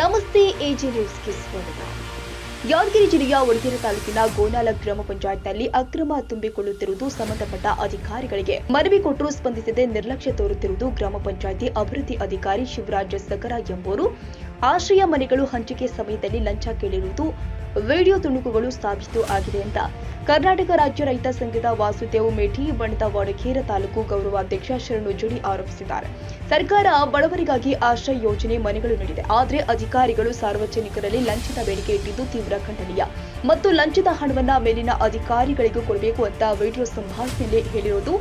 ನಮಸ್ತೆ ಎಜಿ ನ್ಯೂಸ್ಗೆ ಸ್ವಾಗತ. ಯಾದಗಿರಿ ಜಿಲ್ಲೆಯ ವಡಗೇರ ತಾಲೂಕಿನ ಗೋನಾಲ ಗ್ರಾಮ ಪಂಚಾಯತ್ನಲ್ಲಿ ಅಕ್ರಮ ತುಂಬಿಕೊಳ್ಳುತ್ತಿರುವುದು ಸಂಬಂಧಪಟ್ಟ ಅಧಿಕಾರಿಗಳಿಗೆ ಮನವಿ ಕೊಟ್ಟರೂ ಸ್ಪಂದಿಸದೆ ನಿರ್ಲಕ್ಷ್ಯ ತೋರುತ್ತಿರುವುದು ಗ್ರಾಮ ಪಂಚಾಯಿತಿ ಅಭಿವೃದ್ಧಿ ಅಧಿಕಾರಿ ಶಿವರಾಜ್ ಸಗರ ಎಂಬುವರು ಆಶ್ರಯ ಮನೆಗಳು ಹಂಚಿಕೆ ಸಮಯದಲ್ಲಿ ಲಂಚ ಕೇಳಿರುವುದು ವಿಡಿಯೋ ತುಣುಕುಗಳು ಸಾಬೀತು ಆಗಿದೆ ಅಂತ ಕರ್ನಾಟಕ ರಾಜ್ಯ ರೈತ ಸಂಘದ ವಾಸುದೇವ್ ಮೇಟಿ ಬಣದ ವಡಗೇರ ತಾಲೂಕು ಗೌರವಾಧ್ಯಕ್ಷ ಶರಣು ಜುಡಿ ಆರೋಪಿಸಿದ್ದಾರೆ. ಸರ್ಕಾರ ಬಡವರಿಗಾಗಿ ಆಶ್ರಯ ಯೋಜನೆ ಮನೆಗಳು ನೀಡಿದೆ, ಆದರೆ ಅಧಿಕಾರಿಗಳು ಸಾರ್ವಜನಿಕರಲ್ಲಿ ಲಂಚದ ಬೇಡಿಕೆ ಇಟ್ಟಿದ್ದು ತೀವ್ರ ಖಂಡನೀಯ ಮತ್ತು ಲಂಚದ ಹಣವನ್ನ ಮೇಲಿನ ಅಧಿಕಾರಿಗಳಿಗೂ ಕೊಡಬೇಕು ಅಂತ ವಿಡಿಯೋ ಸಂಭಾಷಣೆಯಲ್ಲಿ ಹೇಳಿರುವುದು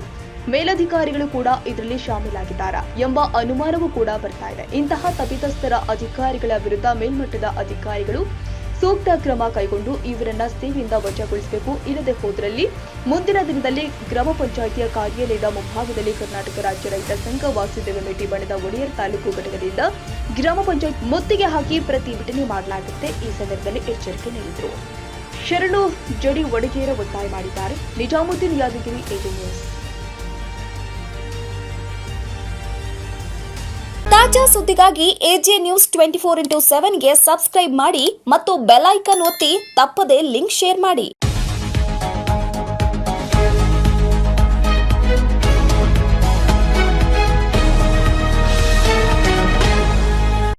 ಮೇಲಧಿಕಾರಿಗಳು ಕೂಡ ಇದರಲ್ಲಿ ಶಾಮೀಲಾಗಿದ್ದಾರಾ ಎಂಬ ಅನುಮಾನವೂ ಕೂಡ ಬರ್ತಾ ಇದೆ. ಇಂತಹ ತಪ್ಪಿತಸ್ಥರ ಅಧಿಕಾರಿಗಳ ವಿರುದ್ಧ ಮೇಲ್ಮಟ್ಟದ ಅಧಿಕಾರಿಗಳು ಸೂಕ್ತ ಕ್ರಮ ಕೈಗೊಂಡು ಇವರನ್ನ ಸೇವೆಯಿಂದ ವಜಾಗೊಳಿಸಬೇಕು. ಇಲ್ಲದೆ ಹೋದ್ರಲ್ಲಿ ಮುಂದಿನ ದಿನದಲ್ಲಿ ಗ್ರಾಮ ಪಂಚಾಯಿತಿಯ ಕಾರ್ಯಾಲಯದ ಮುಂಭಾಗದಲ್ಲಿ ಕರ್ನಾಟಕ ರಾಜ್ಯ ರೈತ ಸಂಘ ವಾಸುದೇವ ಮೇಟಿ ಬಣದ ಒಡೆಯರ್ ತಾಲೂಕು ಘಟಕದಿಂದ ಗ್ರಾಮ ಪಂಚಾಯತ್ ಮುತ್ತಿಗೆ ಹಾಕಿ ಪ್ರತಿಭಟನೆ ಮಾಡಲಾಗುತ್ತೆ. ಈ ಸಂದರ್ಭದಲ್ಲಿ ಎಚ್ಚರಿಕೆ ನೀಡಿದರು. ಶರಣು ಜಡಿ ವಡಗೇರ ಒತ್ತಾಯ ಮಾಡಿದ್ದಾರೆ. Nizamuddin Yadgir, AG news. ತಾಜಾ ಸುದ್ದಿಗಾಗಿ ಎಜೆ ನ್ಯೂಸ್ 24x7 ಗೆ ಸಬ್ಸ್ಕ್ರೈಬ್ ಮಾಡಿ ಮತ್ತು ಬೆಲ್ ಐಕಾನ್ ಒತ್ತಿ ತಪ್ಪದೇ ಲಿಂಕ್ ಶೇರ್ ಮಾಡಿ.